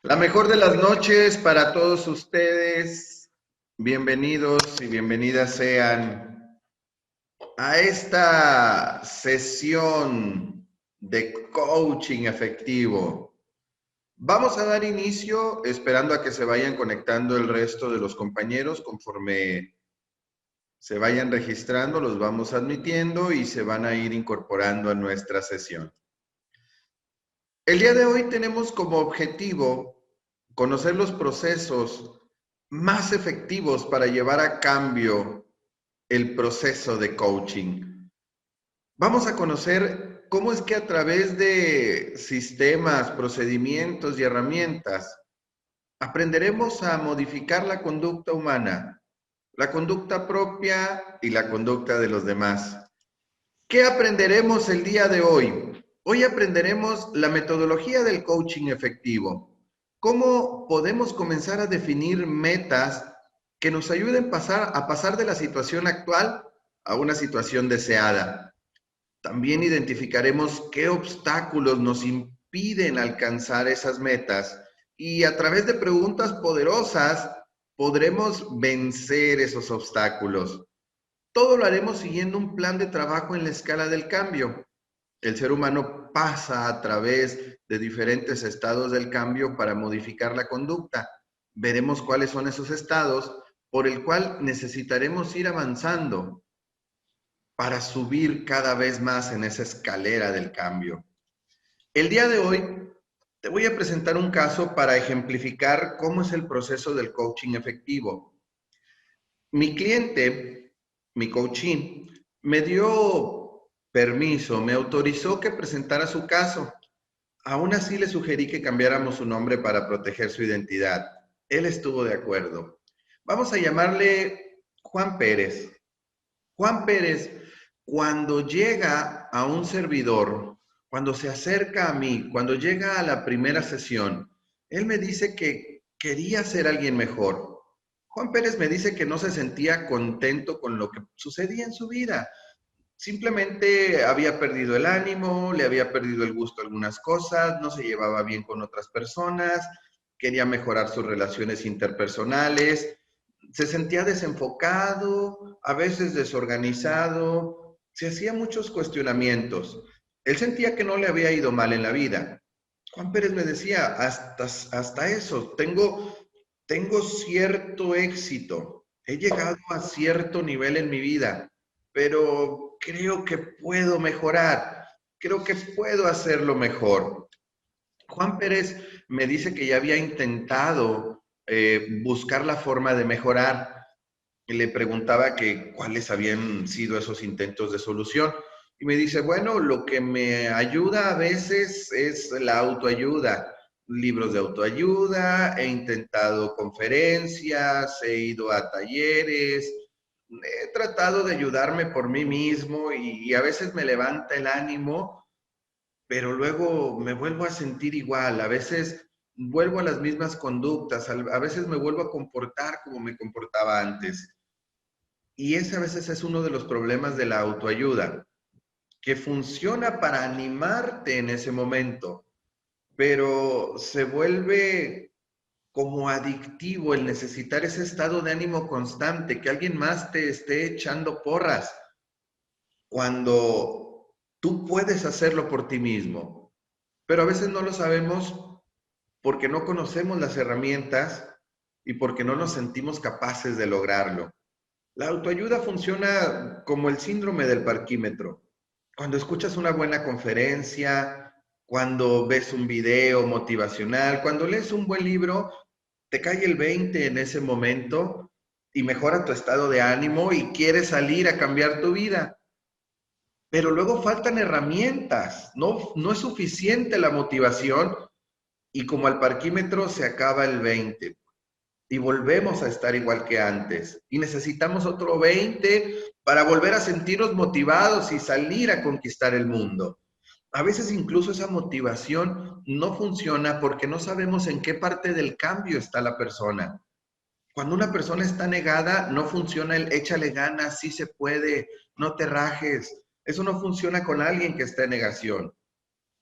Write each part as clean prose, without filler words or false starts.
La mejor de las noches para todos ustedes. Bienvenidos y bienvenidas sean a esta sesión de coaching efectivo. Vamos a dar inicio esperando a que se vayan conectando el resto de los compañeros conforme se vayan registrando, los vamos admitiendo y se van a ir incorporando a nuestra sesión. El día de hoy tenemos como objetivo conocer los procesos más efectivos para llevar a cambio el proceso de coaching. Vamos a conocer cómo es que a través de sistemas, procedimientos y herramientas aprenderemos a modificar la conducta humana, la conducta propia y la conducta de los demás. ¿Qué aprenderemos el día de hoy? Hoy aprenderemos la metodología del coaching efectivo. ¿Cómo podemos comenzar a definir metas que nos ayuden a pasar de la situación actual a una situación deseada? También identificaremos qué obstáculos nos impiden alcanzar esas metas y a través de preguntas poderosas podremos vencer esos obstáculos. Todo lo haremos siguiendo un plan de trabajo en la escala del cambio. El ser humano pasa a través de diferentes estados del cambio para modificar la conducta. Veremos cuáles son esos estados por el cual necesitaremos ir avanzando para subir cada vez más en esa escalera del cambio. El día de hoy te voy a presentar un caso para ejemplificar cómo es el proceso del coaching efectivo. Mi cliente, mi coaching, me dio permiso, me autorizó que presentara su caso. Aún así le sugerí que cambiáramos su nombre para proteger su identidad. Él estuvo de acuerdo. Vamos a llamarle Juan Pérez. Juan Pérez, cuando llega a un servidor, cuando se acerca a mí, cuando llega a la primera sesión, él me dice que quería ser alguien mejor. Juan Pérez me dice que no se sentía contento con lo que sucedía en su vida. Simplemente había perdido el ánimo, le había perdido el gusto a algunas cosas, no se llevaba bien con otras personas, quería mejorar sus relaciones interpersonales, se sentía desenfocado, a veces desorganizado, se hacía muchos cuestionamientos. Él sentía que no le había ido mal en la vida. Juan Pérez me decía, hasta eso, tengo cierto éxito, he llegado a cierto nivel en mi vida, pero creo que puedo mejorar, creo que puedo hacerlo mejor. Juan Pérez me dice que ya había intentado buscar la forma de mejorar. Y le preguntaba que cuáles habían sido esos intentos de solución. Y me dice, bueno, lo que me ayuda a veces es la autoayuda, libros de autoayuda, he intentado conferencias, he ido a talleres, he tratado de ayudarme por mí mismo y a veces me levanta el ánimo, pero luego me vuelvo a sentir igual, a veces vuelvo a las mismas conductas, a veces me vuelvo a comportar como me comportaba antes. Y ese a veces es uno de los problemas de la autoayuda, que funciona para animarte en ese momento, pero se vuelve como adictivo el necesitar ese estado de ánimo constante, que alguien más te esté echando porras, cuando tú puedes hacerlo por ti mismo. Pero a veces no lo sabemos porque no conocemos las herramientas y porque no nos sentimos capaces de lograrlo. La autoayuda funciona como el síndrome del parquímetro. Cuando escuchas una buena conferencia, cuando ves un video motivacional, cuando lees un buen libro, te cae el 20 en ese momento y mejora tu estado de ánimo y quieres salir a cambiar tu vida. Pero luego faltan herramientas, no es suficiente la motivación y como al parquímetro se acaba el 20 y volvemos a estar igual que antes. Y necesitamos otro 20 para volver a sentirnos motivados y salir a conquistar el mundo. A veces incluso esa motivación no funciona porque no sabemos en qué parte del cambio está la persona. Cuando una persona está negada, no funciona el échale ganas, sí se puede, no te rajes. Eso no funciona con alguien que está en negación.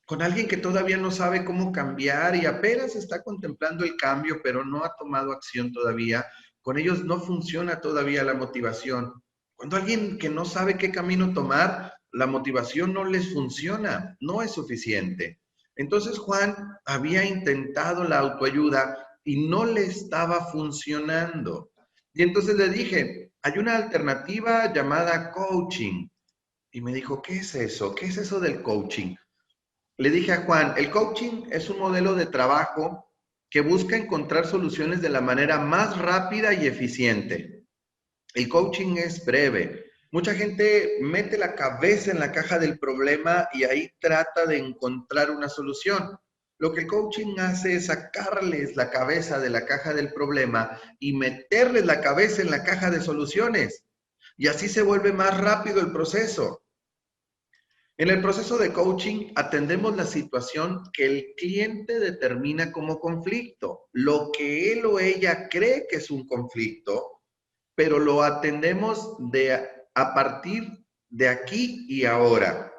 con alguien que todavía no sabe cómo cambiar y apenas está contemplando el cambio, pero no ha tomado acción todavía. Con ellos no funciona todavía la motivación. Cuando alguien que no sabe qué camino tomar, la motivación no les funciona, no es suficiente. Entonces Juan había intentado la autoayuda y no le estaba funcionando. Y entonces le dije, hay una alternativa llamada coaching. Y me dijo, ¿qué es eso? ¿Qué es eso del coaching? Le dije a Juan, el coaching es un modelo de trabajo que busca encontrar soluciones de la manera más rápida y eficiente. El coaching es breve. Mucha gente mete la cabeza en la caja del problema y ahí trata de encontrar una solución. Lo que el coaching hace es sacarles la cabeza de la caja del problema y meterles la cabeza en la caja de soluciones. Y así se vuelve más rápido el proceso. En el proceso de coaching atendemos la situación que el cliente determina como conflicto, lo que él o ella cree que es un conflicto, pero lo atendemos a partir de aquí y ahora,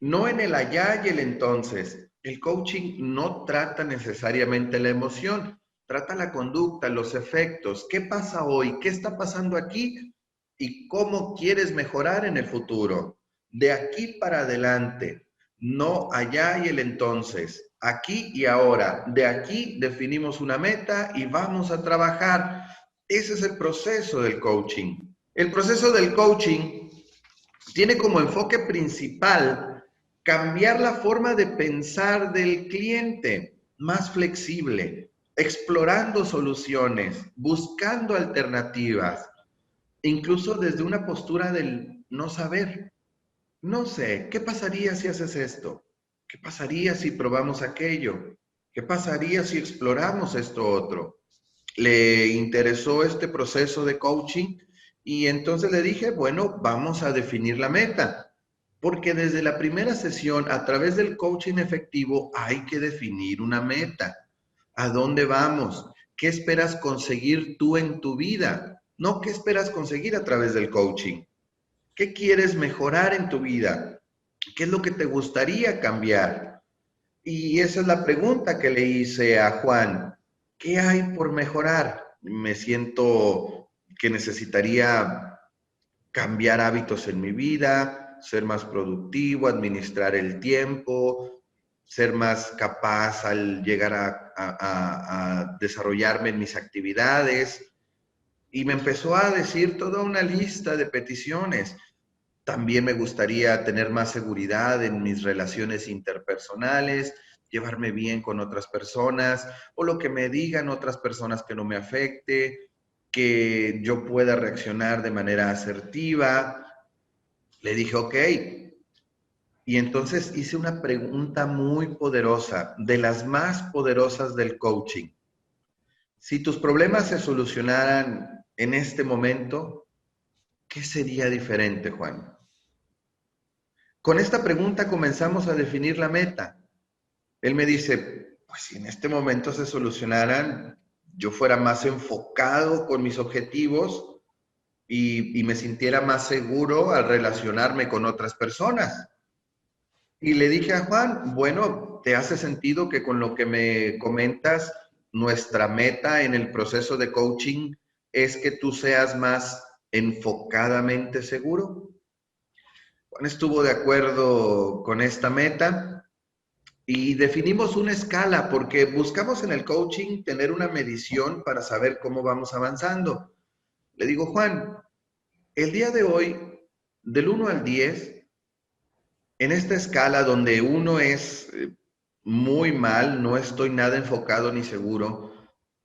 no en el allá y el entonces. El coaching no trata necesariamente la emoción, trata la conducta, los efectos, qué pasa hoy, qué está pasando aquí y cómo quieres mejorar en el futuro. De aquí para adelante, no allá y el entonces, aquí y ahora. De aquí definimos una meta y vamos a trabajar. Ese es el proceso del coaching. El proceso del coaching tiene como enfoque principal cambiar la forma de pensar del cliente, más flexible, explorando soluciones, buscando alternativas, incluso desde una postura del no saber. No sé, ¿qué pasaría si haces esto? ¿Qué pasaría si probamos aquello? ¿Qué pasaría si exploramos esto otro? Le interesó este proceso de coaching y entonces le dije, bueno, vamos a definir la meta, porque desde la primera sesión, a través del coaching efectivo, hay que definir una meta. ¿A dónde vamos? ¿Qué esperas conseguir tú en tu vida? No, ¿qué esperas conseguir a través del coaching? ¿Qué quieres mejorar en tu vida? ¿Qué es lo que te gustaría cambiar? Y esa es la pregunta que le hice a Juan. ¿Qué hay por mejorar? Me siento que necesitaría cambiar hábitos en mi vida, ser más productivo, administrar el tiempo, ser más capaz al llegar a desarrollarme en mis actividades. Y me empezó a decir toda una lista de peticiones. También me gustaría tener más seguridad en mis relaciones interpersonales, llevarme bien con otras personas o lo que me digan otras personas que no me afecte, que yo pueda reaccionar de manera asertiva. Le dije, ok. Y entonces hice una pregunta muy poderosa, de las más poderosas del coaching. Si tus problemas se solucionaran en este momento, ¿qué sería diferente, Juan? Con esta pregunta comenzamos a definir la meta. Él me dice, pues si en este momento se solucionaran, yo fuera más enfocado con mis objetivos y me sintiera más seguro al relacionarme con otras personas. Y le dije a Juan, bueno, ¿te hace sentido que con lo que me comentas, nuestra meta en el proceso de coaching es que tú seas más enfocadamente seguro? Juan estuvo de acuerdo con esta meta y definimos una escala porque buscamos en el coaching tener una medición para saber cómo vamos avanzando. Le digo, Juan, el día de hoy, del 1 al 10, en esta escala donde 1 es muy mal, no estoy nada enfocado ni seguro,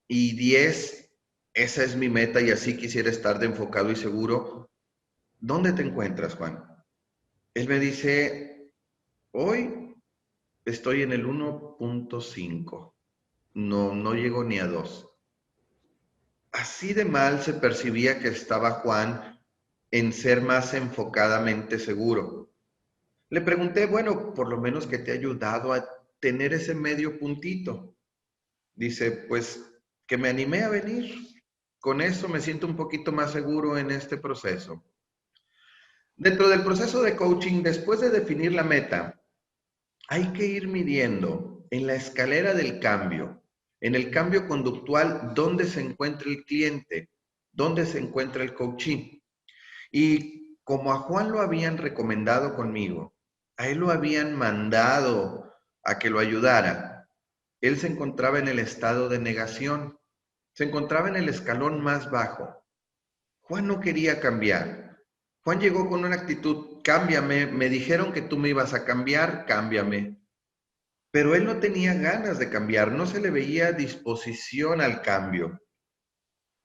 y 10, esa es mi meta y así quisiera estar de enfocado y seguro, ¿dónde te encuentras, Juan? Él me dice, hoy estoy en el 1.5. No llego ni a 2. Así de mal se percibía que estaba Juan en ser más enfocadamente seguro. Le pregunté, bueno, por lo menos ¿qué te ha ayudado a tener ese medio puntito? Dice, pues que me animé a venir. Con eso me siento un poquito más seguro en este proceso. Dentro del proceso de coaching, después de definir la meta, hay que ir midiendo en la escalera del cambio, en el cambio conductual, dónde se encuentra el cliente, dónde se encuentra el coaching. Y como a Juan lo habían recomendado conmigo, a él lo habían mandado a que lo ayudara, él se encontraba en el estado de negación, se encontraba en el escalón más bajo. Juan no quería cambiar. Juan llegó con una actitud, cámbiame, me dijeron que tú me ibas a cambiar, cámbiame. Pero él no tenía ganas de cambiar, no se le veía disposición al cambio.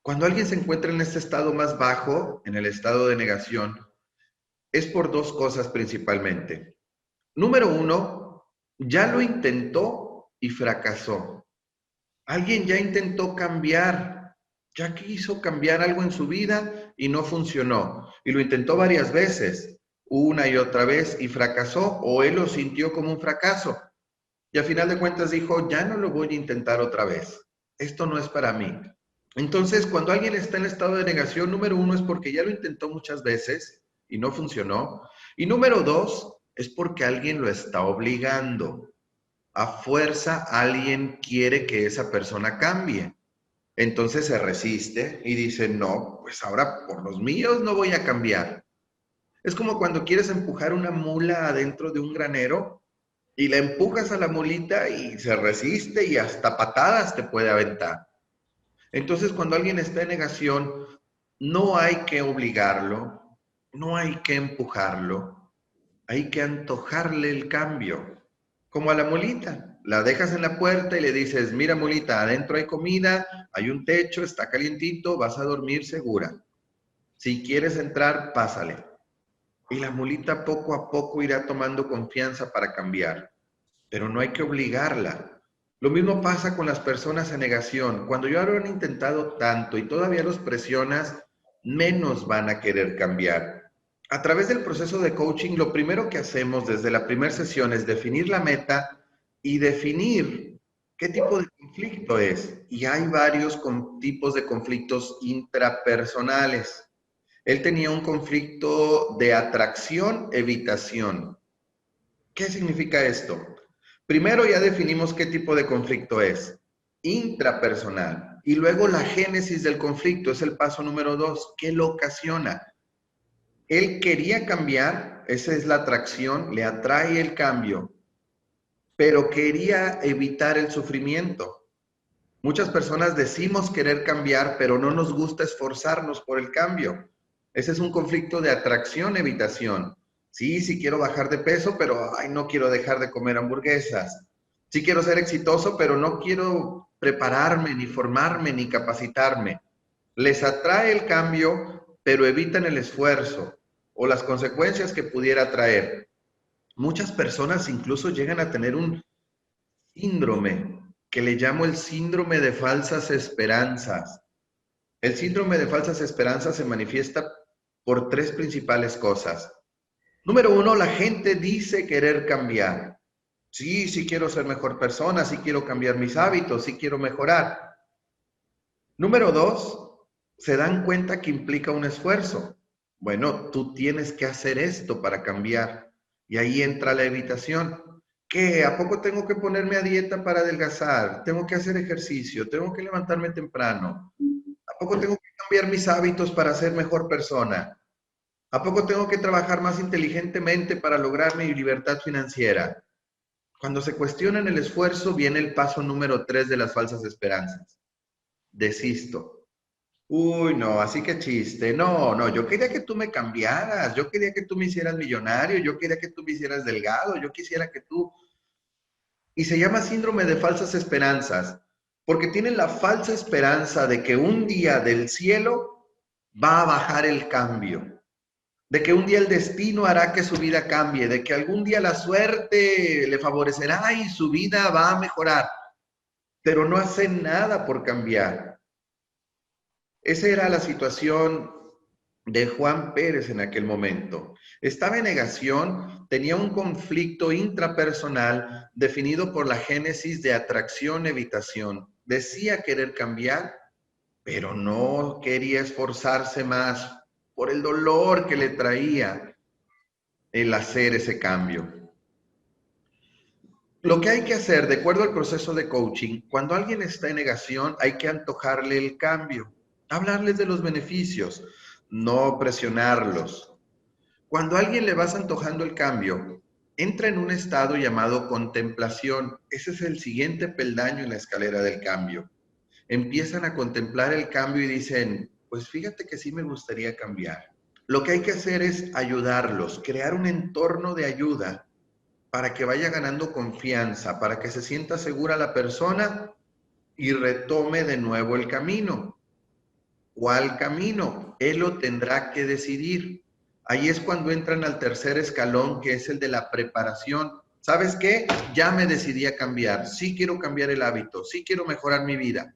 Cuando alguien se encuentra en este estado más bajo, en el estado de negación, es por dos cosas principalmente. Número uno, ya lo intentó y fracasó. Alguien ya intentó cambiar, ya quiso cambiar algo en su vida y no funcionó. Y lo intentó varias veces, una y otra vez, y fracasó, o él lo sintió como un fracaso. Y a final de cuentas dijo, ya no lo voy a intentar otra vez. Esto no es para mí. Entonces, cuando alguien está en estado de negación, número uno es porque ya lo intentó muchas veces y no funcionó. Y número dos es porque alguien lo está obligando. A fuerza alguien quiere que esa persona cambie. Entonces se resiste y dice, no, pues ahora por los míos no voy a cambiar. Es como cuando quieres empujar una mula adentro de un granero y la empujas a la mulita y se resiste y hasta patadas te puede aventar. Entonces, cuando alguien está en negación, no hay que obligarlo, no hay que empujarlo, hay que antojarle el cambio. Como a la mulita, la dejas en la puerta y le dices, mira mulita, adentro hay comida, hay un techo, está calientito, vas a dormir segura. Si quieres entrar, pásale. Y la mulita poco a poco irá tomando confianza para cambiar, pero no hay que obligarla. Lo mismo pasa con las personas en negación. Cuando ya lo han intentado tanto y todavía los presionas, menos van a querer cambiar. A través del proceso de coaching, lo primero que hacemos desde la primera sesión es definir la meta y definir qué tipo de conflicto es. Y hay varios tipos de conflictos intrapersonales. Él tenía un conflicto de atracción-evitación. ¿Qué significa esto? Primero ya definimos qué tipo de conflicto es, intrapersonal. Y luego la génesis del conflicto es el paso número 2, ¿qué lo ocasiona? Él quería cambiar, esa es la atracción, le atrae el cambio, pero quería evitar el sufrimiento. Muchas personas decimos querer cambiar, pero no nos gusta esforzarnos por el cambio. Ese es un conflicto de atracción-evitación. Sí, sí quiero bajar de peso, pero ay, no quiero dejar de comer hamburguesas. Sí quiero ser exitoso, pero no quiero prepararme, ni formarme, ni capacitarme. Les atrae el cambio, pero evitan el esfuerzo o las consecuencias que pudiera traer. Muchas personas incluso llegan a tener un síndrome que le llamo el síndrome de falsas esperanzas. El síndrome de falsas esperanzas se manifiesta por tres principales cosas. Número uno, la gente dice querer cambiar. Sí, sí quiero ser mejor persona, sí quiero cambiar mis hábitos, sí quiero mejorar. Número dos, se dan cuenta que implica un esfuerzo. Bueno, tú tienes que hacer esto para cambiar. Y ahí entra la evitación. ¿Qué? ¿A poco tengo que ponerme a dieta para adelgazar? ¿Tengo que hacer ejercicio? ¿Tengo que levantarme temprano? ¿A poco tengo que cambiar mis hábitos para ser mejor persona? ¿A poco tengo que trabajar más inteligentemente para lograr mi libertad financiera? Cuando se cuestionan el esfuerzo, viene el paso número 3 de las falsas esperanzas. Desisto. Uy, no, así que chiste. No, no, yo quería que tú me cambiaras, yo quería que tú me hicieras millonario, yo quería que tú me hicieras delgado, yo quisiera que tú... Y se llama síndrome de falsas esperanzas, porque tienen la falsa esperanza de que un día del cielo va a bajar el cambio, de que un día el destino hará que su vida cambie, de que algún día la suerte le favorecerá y su vida va a mejorar, pero no hacen nada por cambiar. Esa era la situación de Juan Pérez en aquel momento. Estaba en negación, tenía un conflicto intrapersonal definido por la génesis de atracción-evitación. Decía querer cambiar, pero no quería esforzarse más por el dolor que le traía el hacer ese cambio. Lo que hay que hacer, de acuerdo al proceso de coaching, cuando alguien está en negación, hay que antojarle el cambio, hablarles de los beneficios, no presionarlos. Cuando a alguien le vas antojando el cambio, entra en un estado llamado contemplación. Ese es el siguiente peldaño en la escalera del cambio. Empiezan a contemplar el cambio y dicen, pues fíjate que sí me gustaría cambiar. Lo que hay que hacer es ayudarlos, crear un entorno de ayuda para que vaya ganando confianza, para que se sienta segura la persona y retome de nuevo el camino. ¿Cuál camino? Él lo tendrá que decidir. Ahí es cuando entran al tercer escalón, que es el de la preparación. ¿Sabes qué? Ya me decidí a cambiar. Sí quiero cambiar el hábito, sí quiero mejorar mi vida,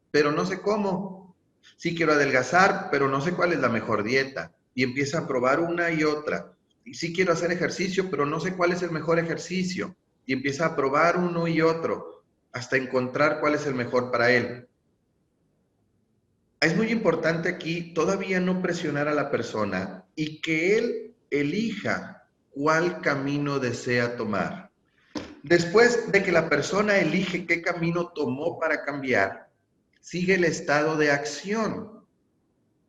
pero no sé cómo. Sí quiero adelgazar, pero no sé cuál es la mejor dieta. Y empieza a probar una y otra. Y sí quiero hacer ejercicio, pero no sé cuál es el mejor ejercicio. Y empieza a probar uno y otro hasta encontrar cuál es el mejor para él. Es muy importante aquí todavía no presionar a la persona y que él elija cuál camino desea tomar. Después de que la persona elige qué camino tomó para cambiar, sigue el estado de acción.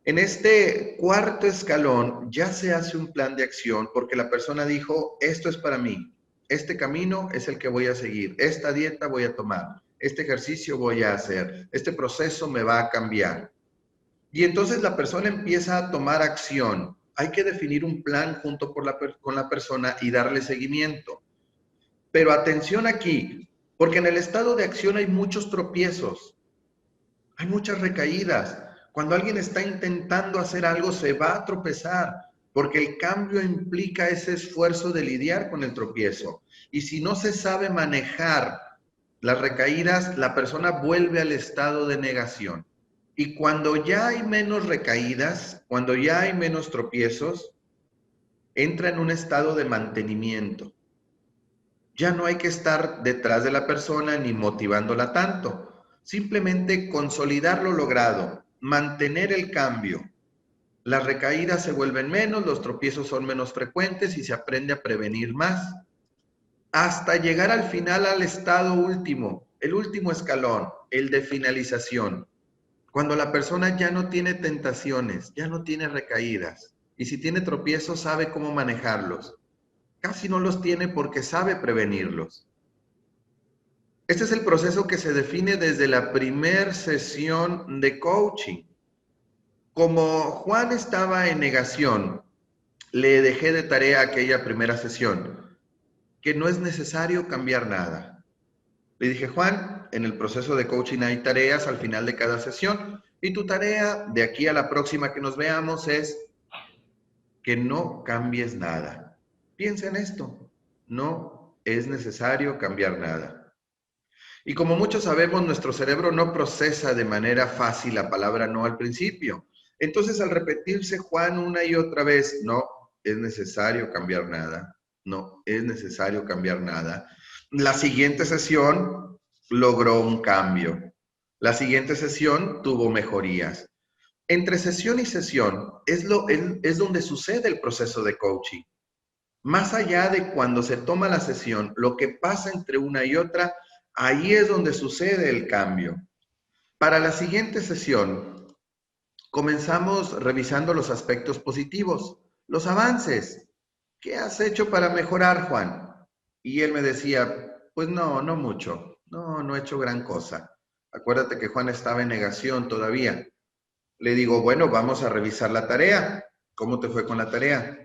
En este cuarto escalón ya se hace un plan de acción porque la persona dijo, esto es para mí, este camino es el que voy a seguir, esta dieta voy a tomar, este ejercicio voy a hacer, este proceso me va a cambiar. Y entonces la persona empieza a tomar acción. Hay que definir un plan junto con la persona y darle seguimiento. Pero atención aquí, porque en el estado de acción hay muchos tropiezos, hay muchas recaídas. Cuando alguien está intentando hacer algo, se va a tropezar, porque el cambio implica ese esfuerzo de lidiar con el tropiezo. Y si no se sabe manejar las recaídas, la persona vuelve al estado de negación. Y cuando ya hay menos recaídas, cuando ya hay menos tropiezos, entra en un estado de mantenimiento. Ya no hay que estar detrás de la persona ni motivándola tanto. Simplemente consolidar lo logrado, mantener el cambio. Las recaídas se vuelven menos, los tropiezos son menos frecuentes y se aprende a prevenir más. Hasta llegar al final al estado último, el último escalón, el de finalización. Cuando la persona ya no tiene tentaciones, ya no tiene recaídas, y si tiene tropiezos sabe cómo manejarlos. Casi no los tiene porque sabe prevenirlos. Este es el proceso que se define desde la primer sesión de coaching. Como Juan estaba en negación, le dejé de tarea aquella primera sesión, que no es necesario cambiar nada. Le dije, Juan, en el proceso de coaching hay tareas al final de cada sesión y tu tarea de aquí a la próxima que nos veamos es que no cambies nada. Piensa en esto, no es necesario cambiar nada. Y como muchos sabemos, nuestro cerebro no procesa de manera fácil la palabra no al principio. Entonces, al repetirse Juan una y otra vez, no es necesario cambiar nada, no es necesario cambiar nada. La siguiente sesión logró un cambio. La siguiente sesión tuvo mejorías. Entre sesión y sesión es donde sucede el proceso de coaching. Más allá de cuando se toma la sesión, lo que pasa entre una y otra, ahí es donde sucede el cambio. Para la siguiente sesión, comenzamos revisando los aspectos positivos, los avances. ¿Qué has hecho para mejorar, Juan? Y él me decía, pues no mucho, no he hecho gran cosa. Acuérdate que Juan estaba en negación todavía. Le digo, bueno, vamos a revisar la tarea. ¿Cómo te fue con la tarea?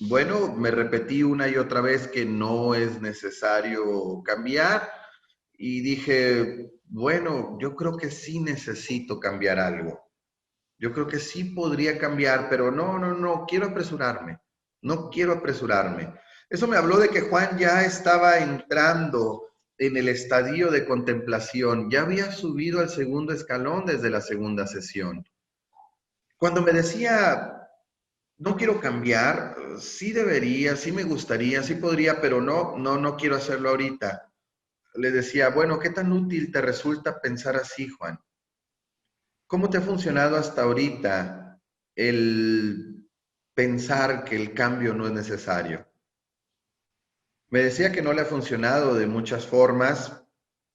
Bueno, me repetí una y otra vez que no es necesario cambiar y dije, bueno, yo creo que sí necesito cambiar algo. Yo creo que sí podría cambiar, pero no, quiero apresurarme. No quiero apresurarme. Eso me habló de que Juan ya estaba entrando en el estadio de contemplación, ya había subido al segundo escalón desde la segunda sesión. Cuando me decía, no quiero cambiar, sí debería, sí me gustaría, sí podría, pero no quiero hacerlo ahorita. Le decía, bueno, ¿qué tan útil te resulta pensar así, Juan? ¿Cómo te ha funcionado hasta ahorita el pensar que el cambio no es necesario? Me decía que no le ha funcionado de muchas formas,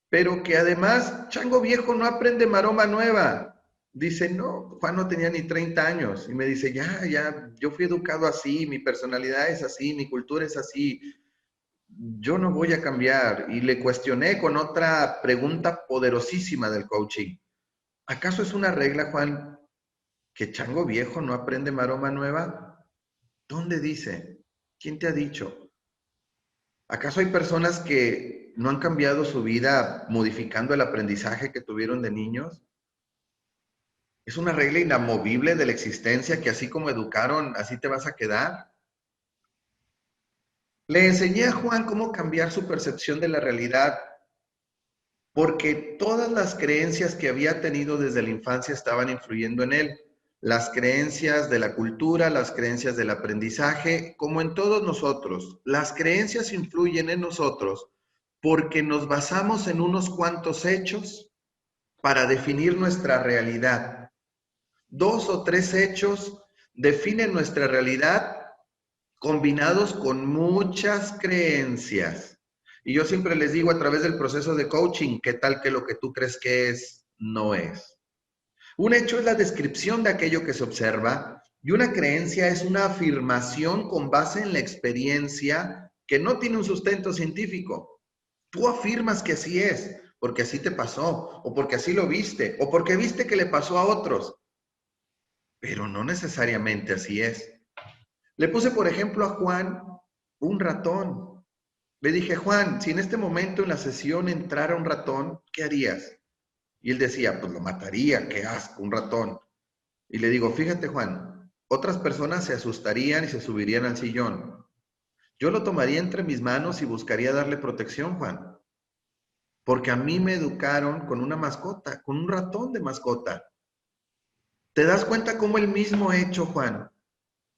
pero que además chango viejo no aprende maroma nueva. Dice, no, Juan no tenía ni 30 años. Y me dice, ya, yo fui educado así, mi personalidad es así, mi cultura es así, yo no voy a cambiar. Y le cuestioné con otra pregunta poderosísima del coaching. ¿Acaso es una regla, Juan, que chango viejo no aprende maroma nueva? ¿Dónde dice? ¿Quién te ha dicho? ¿Acaso hay personas que no han cambiado su vida modificando el aprendizaje que tuvieron de niños? ¿Es una regla inamovible de la existencia que así como educaron, así te vas a quedar? Le enseñé a Juan cómo cambiar su percepción de la realidad, porque todas las creencias que había tenido desde la infancia estaban influyendo en él. Las creencias de la cultura, las creencias del aprendizaje, como en todos nosotros. Las creencias influyen en nosotros porque nos basamos en unos cuantos hechos para definir nuestra realidad. 2 o 3 hechos definen nuestra realidad combinados con muchas creencias. Y yo siempre les digo a través del proceso de coaching, ¿qué tal que lo que tú crees que es, no es? Un hecho es la descripción de aquello que se observa y una creencia es una afirmación con base en la experiencia que no tiene un sustento científico. Tú afirmas que así es, porque así te pasó, o porque así lo viste, o porque viste que le pasó a otros, pero no necesariamente así es. Le puse, por ejemplo, a Juan un ratón. Le dije, Juan, si en este momento en la sesión entrara un ratón, ¿qué harías? Y él decía, pues lo mataría, qué asco, un ratón. Y le digo, fíjate, Juan, otras personas se asustarían y se subirían al sillón. Yo lo tomaría entre mis manos y buscaría darle protección, Juan, porque a mí me educaron con una mascota, con un ratón de mascota. ¿Te das cuenta cómo el mismo hecho, Juan,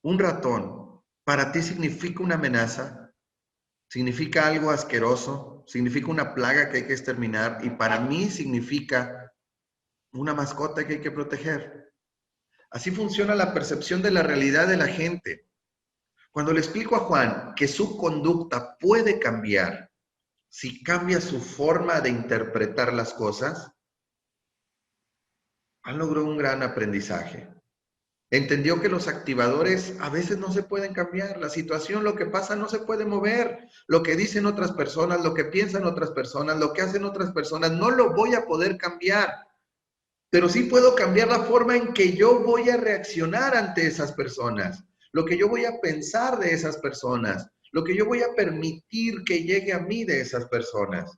un ratón, para ti significa una amenaza? Significa algo asqueroso, significa una plaga que hay que exterminar y para mí significa una mascota que hay que proteger. Así funciona la percepción de la realidad de la gente. Cuando le explico a Juan que su conducta puede cambiar si cambia su forma de interpretar las cosas, han logrado un gran aprendizaje. Entendió que los activadores a veces no se pueden cambiar. La situación, lo que pasa, no se puede mover. Lo que dicen otras personas, lo que piensan otras personas, lo que hacen otras personas, no lo voy a poder cambiar. Pero sí puedo cambiar la forma en que yo voy a reaccionar ante esas personas, lo que yo voy a pensar de esas personas, lo que yo voy a permitir que llegue a mí de esas personas.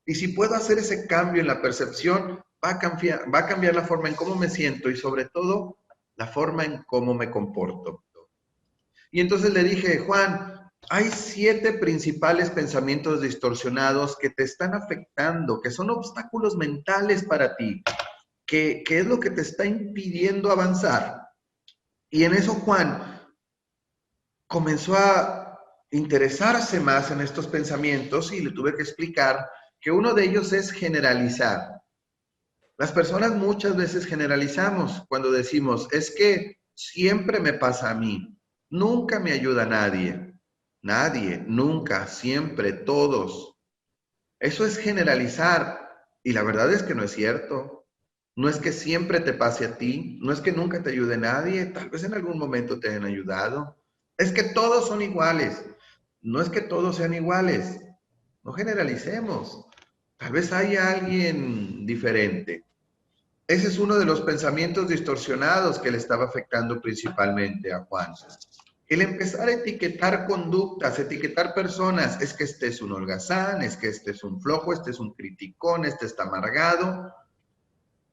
Y si puedo hacer ese cambio en la percepción, va a cambiar la forma en cómo me siento y sobre todo la forma en cómo me comporto. Y entonces le dije, Juan, hay 7 principales pensamientos distorsionados que te están afectando, que son obstáculos mentales para ti, que es lo que te está impidiendo avanzar. Y en eso Juan comenzó a interesarse más en estos pensamientos y le tuve que explicar que uno de ellos es generalizar. Las personas muchas veces generalizamos cuando decimos, es que siempre me pasa a mí, nunca me ayuda nadie, nadie, nunca, siempre, todos. Eso es generalizar y la verdad es que no es cierto. No es que siempre te pase a ti, no es que nunca te ayude nadie, tal vez en algún momento te hayan ayudado. Es que todos son iguales, no es que todos sean iguales, no generalicemos. Tal vez haya alguien diferente. Ese es uno de los pensamientos distorsionados que le estaba afectando principalmente a Juan. El empezar a etiquetar conductas, etiquetar personas, es que este es un holgazán, es que este es un flojo, este es un criticón, este está amargado.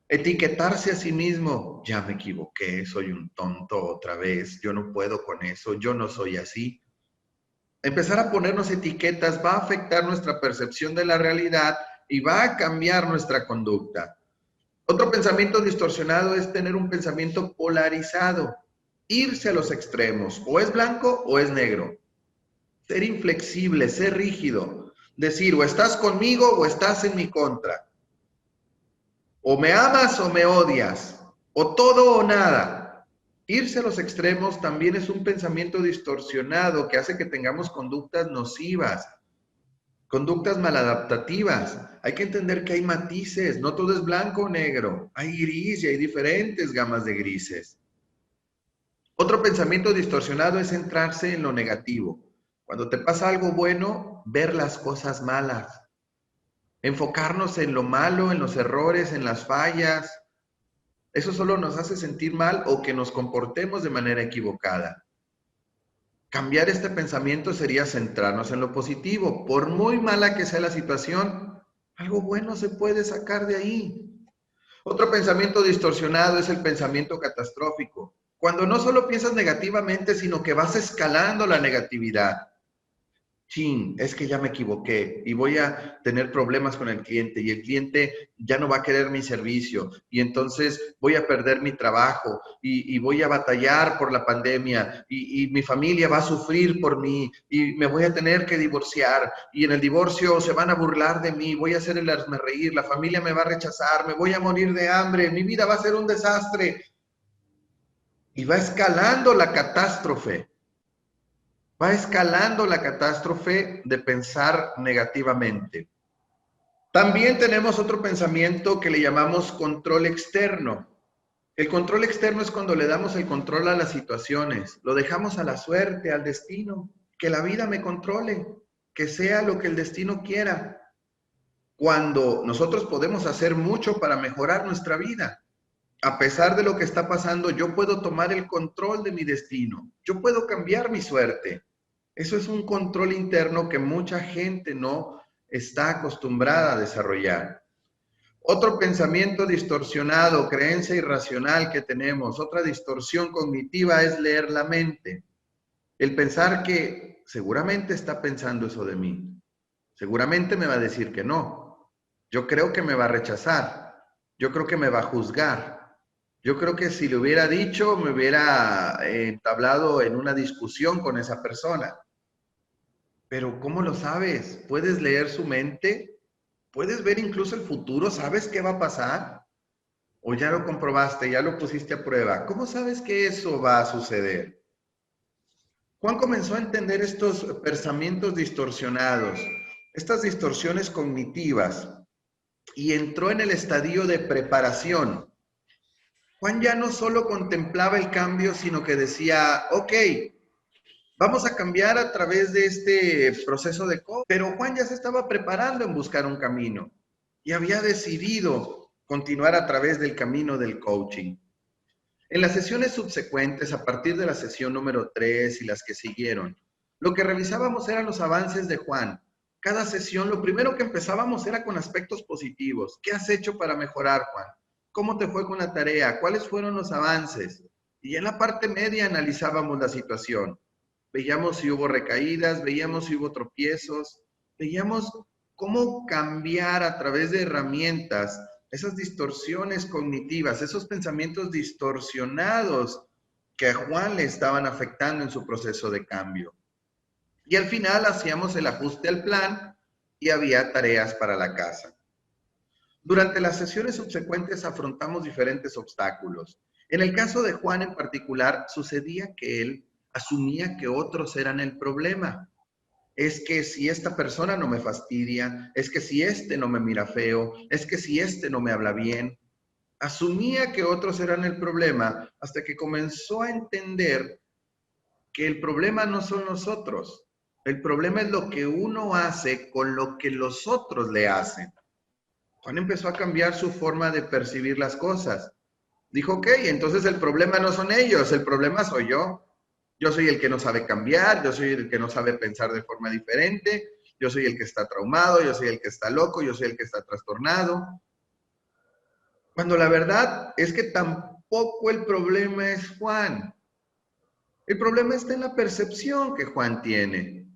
Etiquetarse a sí mismo, ya me equivoqué, soy un tonto otra vez, yo no puedo con eso, yo no soy así. Empezar a ponernos etiquetas va a afectar nuestra percepción de la realidad y va a cambiar nuestra conducta. Otro pensamiento distorsionado es tener un pensamiento polarizado, irse a los extremos, o es blanco o es negro. Ser inflexible, ser rígido, decir o estás conmigo o estás en mi contra. O me amas o me odias, o todo o nada. Irse a los extremos también es un pensamiento distorsionado que hace que tengamos conductas nocivas. Conductas maladaptativas. Hay que entender que hay matices, no todo es blanco o negro. Hay gris y hay diferentes gamas de grises. Otro pensamiento distorsionado es centrarse en lo negativo. Cuando te pasa algo bueno, ver las cosas malas. Enfocarnos en lo malo, en los errores, en las fallas. Eso solo nos hace sentir mal o que nos comportemos de manera equivocada. Cambiar este pensamiento sería centrarnos en lo positivo. Por muy mala que sea la situación, algo bueno se puede sacar de ahí. Otro pensamiento distorsionado es el pensamiento catastrófico. Cuando no solo piensas negativamente, sino que vas escalando la negatividad. Chin, es que ya me equivoqué y voy a tener problemas con el cliente y el cliente ya no va a querer mi servicio y entonces voy a perder mi trabajo y voy a batallar por la pandemia y mi familia va a sufrir por mí y me voy a tener que divorciar y en el divorcio se van a burlar de mí, voy a hacer el reír, la familia me va a rechazar, me voy a morir de hambre, mi vida va a ser un desastre y va escalando la catástrofe. Va escalando la catástrofe de pensar negativamente. También tenemos otro pensamiento que le llamamos control externo. El control externo es cuando le damos el control a las situaciones, lo dejamos a la suerte, al destino, que la vida me controle, que sea lo que el destino quiera. Cuando nosotros podemos hacer mucho para mejorar nuestra vida, a pesar de lo que está pasando, yo puedo tomar el control de mi destino, yo puedo cambiar mi suerte. Eso es un control interno que mucha gente no está acostumbrada a desarrollar. Otro pensamiento distorsionado, creencia irracional que tenemos, otra distorsión cognitiva es leer la mente. El pensar que seguramente está pensando eso de mí. Seguramente me va a decir que no. Yo creo que me va a rechazar. Yo creo que me va a juzgar. Yo creo que si le hubiera dicho, me hubiera entablado en una discusión con esa persona. Pero ¿cómo lo sabes? ¿Puedes leer su mente? ¿Puedes ver incluso el futuro? ¿Sabes qué va a pasar? ¿O ya lo comprobaste, ya lo pusiste a prueba? ¿Cómo sabes que eso va a suceder? Juan comenzó a entender estos pensamientos distorsionados, estas distorsiones cognitivas, y entró en el estadio de preparación. Juan ya no solo contemplaba el cambio, sino que decía, ok, vamos a cambiar a través de este proceso de coaching. Pero Juan ya se estaba preparando en buscar un camino y había decidido continuar a través del camino del coaching. En las sesiones subsecuentes, a partir de la sesión número 3 y las que siguieron, lo que revisábamos eran los avances de Juan. Cada sesión, lo primero que empezábamos era con aspectos positivos. ¿Qué has hecho para mejorar, Juan? ¿Cómo te fue con la tarea? ¿Cuáles fueron los avances? Y en la parte media analizábamos la situación. Veíamos si hubo recaídas, veíamos si hubo tropiezos, veíamos cómo cambiar a través de herramientas esas distorsiones cognitivas, esos pensamientos distorsionados que a Juan le estaban afectando en su proceso de cambio. Y al final hacíamos el ajuste al plan y había tareas para la casa. Durante las sesiones subsecuentes afrontamos diferentes obstáculos. En el caso de Juan en particular, sucedía que él asumía que otros eran el problema. Es que si esta persona no me fastidia, es que si este no me mira feo, es que si este no me habla bien. Asumía que otros eran el problema hasta que comenzó a entender que el problema no son los otros. El problema es lo que uno hace con lo que los otros le hacen. Juan empezó a cambiar su forma de percibir las cosas. Dijo, ok, entonces el problema no son ellos, el problema soy yo. Yo soy el que no sabe cambiar, yo soy el que no sabe pensar de forma diferente, yo soy el que está traumado, yo soy el que está loco, yo soy el que está trastornado. Cuando la verdad es que tampoco el problema es Juan. El problema está en la percepción que Juan tiene.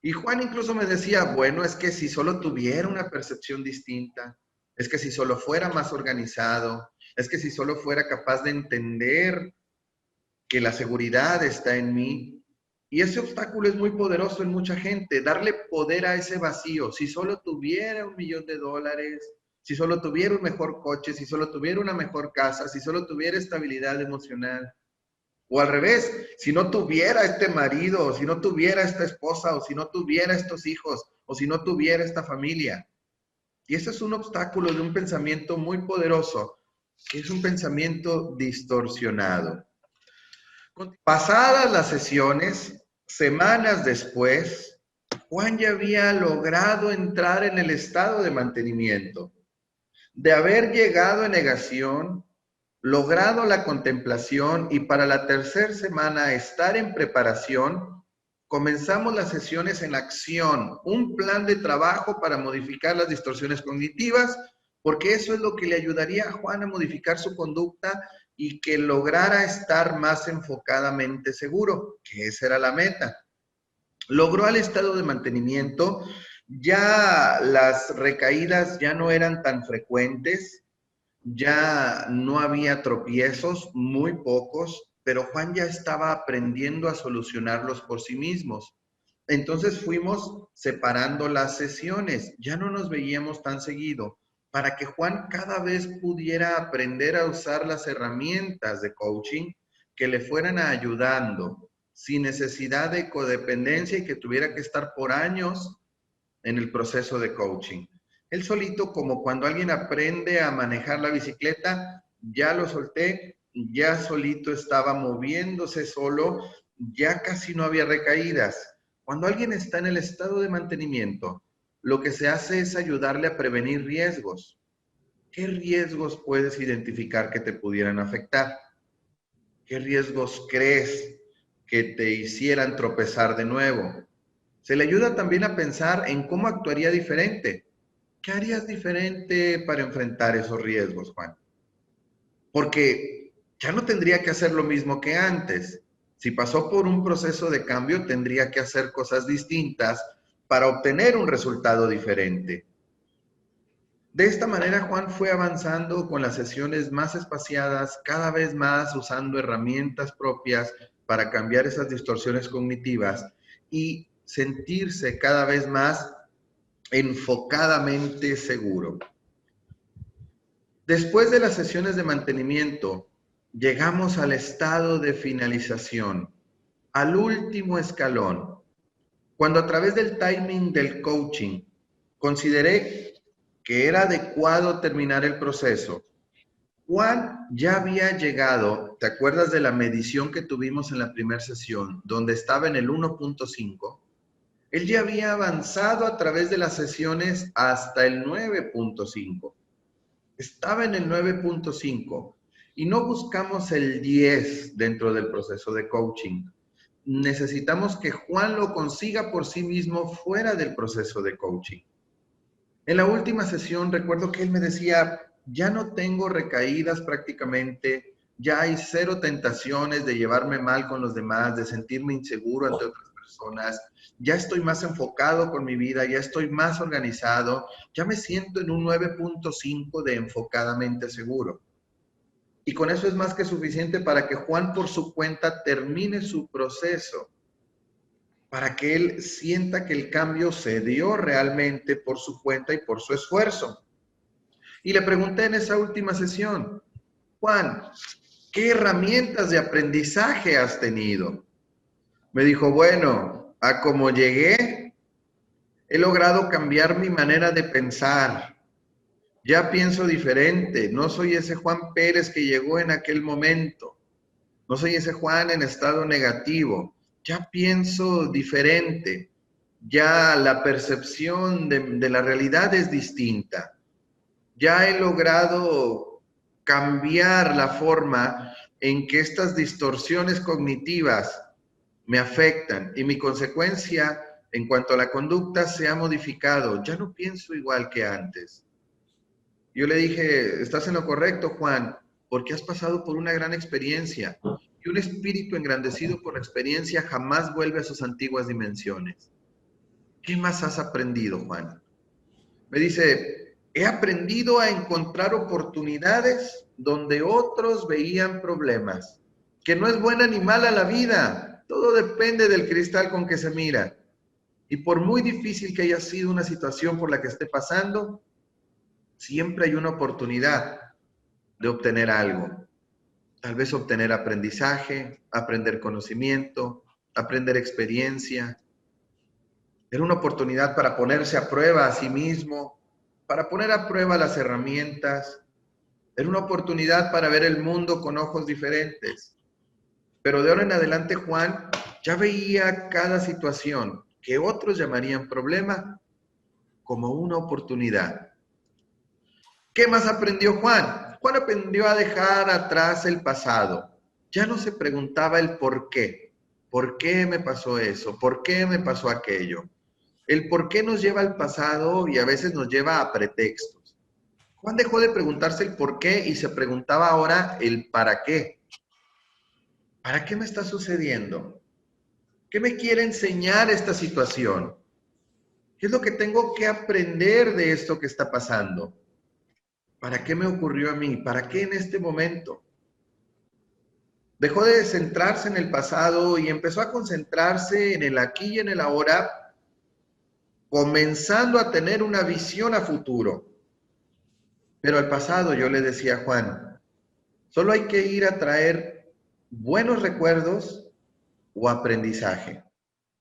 Y Juan incluso me decía, bueno, es que si solo tuviera una percepción distinta, es que si solo fuera más organizado, es que si solo fuera capaz de entender que la seguridad está en mí. Y ese obstáculo es muy poderoso en mucha gente, darle poder a ese vacío. Si solo tuviera $1,000,000, si solo tuviera un mejor coche, si solo tuviera una mejor casa, si solo tuviera estabilidad emocional. O al revés, si no tuviera este marido, o si no tuviera esta esposa, o si no tuviera estos hijos, o si no tuviera esta familia. Y ese es un obstáculo de un pensamiento muy poderoso, que es un pensamiento distorsionado. Pasadas las sesiones, semanas después, Juan ya había logrado entrar en el estado de mantenimiento. De haber llegado en negación, logrado la contemplación y para la tercera semana estar en preparación, comenzamos las sesiones en acción, un plan de trabajo para modificar las distorsiones cognitivas, porque eso es lo que le ayudaría a Juan a modificar su conducta y que lograra estar más enfocadamente seguro, que esa era la meta. Logró el estado de mantenimiento, ya las recaídas ya no eran tan frecuentes, ya no había tropiezos, muy pocos, pero Juan ya estaba aprendiendo a solucionarlos por sí mismos. Entonces fuimos separando las sesiones, ya no nos veíamos tan seguido, para que Juan cada vez pudiera aprender a usar las herramientas de coaching que le fueran ayudando, sin necesidad de codependencia y que tuviera que estar por años en el proceso de coaching. Él solito, como cuando alguien aprende a manejar la bicicleta, ya lo solté, ya solito estaba moviéndose solo, ya casi no había recaídas. Cuando alguien está en el estado de mantenimiento, lo que se hace es ayudarle a prevenir riesgos. ¿Qué riesgos puedes identificar que te pudieran afectar? ¿Qué riesgos crees que te hicieran tropezar de nuevo? Se le ayuda también a pensar en cómo actuaría diferente. ¿Qué harías diferente para enfrentar esos riesgos, Juan? Porque ya no tendría que hacer lo mismo que antes. Si pasó por un proceso de cambio, tendría que hacer cosas distintas para obtener un resultado diferente. De esta manera, Juan fue avanzando con las sesiones más espaciadas, cada vez más usando herramientas propias para cambiar esas distorsiones cognitivas y sentirse cada vez más enfocadamente seguro. Después de las sesiones de mantenimiento, llegamos al estado de finalización, al último escalón, cuando a través del timing del coaching consideré que era adecuado terminar el proceso. Juan ya había llegado, ¿te acuerdas de la medición que tuvimos en la primera sesión, donde estaba en el 1.5? Él ya había avanzado a través de las sesiones hasta el 9.5. Estaba en el 9.5 y no buscamos el 10 dentro del proceso de coaching. Necesitamos que Juan lo consiga por sí mismo fuera del proceso de coaching. En la última sesión recuerdo que él me decía, ya no tengo recaídas prácticamente, ya hay cero tentaciones de llevarme mal con los demás, de sentirme inseguro ante otras personas, ya estoy más enfocado con mi vida, ya estoy más organizado, ya me siento en un 9.5 de enfocadamente seguro. Y con eso es más que suficiente para que Juan por su cuenta termine su proceso, para que él sienta que el cambio se dio realmente por su cuenta y por su esfuerzo. Y le pregunté en esa última sesión, Juan, ¿qué herramientas de aprendizaje has tenido? Me dijo, bueno, a como llegué, he logrado cambiar mi manera de pensar. Ya pienso diferente. No soy ese Juan Pérez que llegó en aquel momento. No soy ese Juan en estado negativo. Ya pienso diferente. Ya la percepción de la realidad es distinta. Ya he logrado cambiar la forma en que estas distorsiones cognitivas me afectan y mi consecuencia en cuanto a la conducta se ha modificado. Ya no pienso igual que antes. Yo le dije, estás en lo correcto, Juan, porque has pasado por una gran experiencia y un espíritu engrandecido por la experiencia jamás vuelve a sus antiguas dimensiones. ¿Qué más has aprendido, Juan? Me dice, he aprendido a encontrar oportunidades donde otros veían problemas, que no es buena ni mala la vida, todo depende del cristal con que se mira. Y por muy difícil que haya sido una situación por la que esté pasando, siempre hay una oportunidad de obtener algo. tal vez obtener aprendizaje, aprender conocimiento, aprender experiencia. Era una oportunidad para ponerse a prueba a sí mismo, para poner a prueba las herramientas. Era una oportunidad para ver el mundo con ojos diferentes. Pero de ahora en adelante Juan ya veía cada situación que otros llamarían problema como una oportunidad. ¿Qué más aprendió Juan? Juan aprendió a dejar atrás el pasado. Ya no se preguntaba el por qué. ¿Por qué me pasó eso? ¿Por qué me pasó aquello? El por qué nos lleva al pasado y a veces nos lleva a pretextos. Juan dejó de preguntarse el por qué y se preguntaba ahora el para qué. ¿Para qué me está sucediendo? ¿Qué me quiere enseñar esta situación? ¿Qué es lo que tengo que aprender de esto que está pasando? ¿Para qué me ocurrió a mí? ¿Para qué en este momento? Dejó de centrarse en el pasado y empezó a concentrarse en el aquí y en el ahora, comenzando a tener una visión a futuro. Pero al pasado, yo le decía a Juan, solo hay que ir a traer buenos recuerdos o aprendizaje.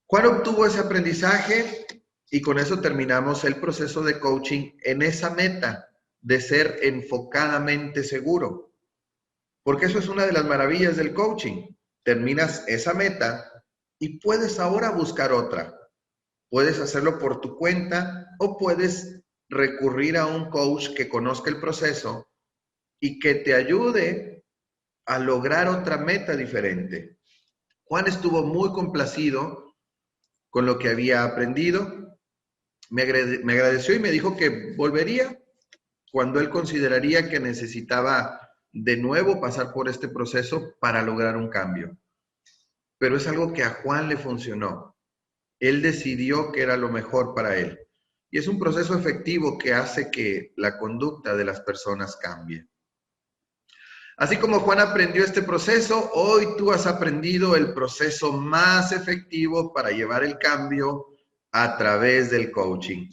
Juan obtuvo ese aprendizaje y con eso terminamos el proceso de coaching en esa meta de ser enfocadamente seguro. Porque eso es una de las maravillas del coaching. Terminas esa meta y puedes ahora buscar otra. Puedes hacerlo por tu cuenta o puedes recurrir a un coach que conozca el proceso y que te ayude a lograr otra meta diferente. Juan estuvo muy complacido con lo que había aprendido. Me agradeció y me dijo que volvería cuando él consideraría que necesitaba de nuevo pasar por este proceso para lograr un cambio. Pero es algo que a Juan le funcionó. Él decidió que era lo mejor para él. Y es un proceso efectivo que hace que la conducta de las personas cambie. Así como Juan aprendió este proceso, hoy tú has aprendido el proceso más efectivo para llevar el cambio a través del coaching.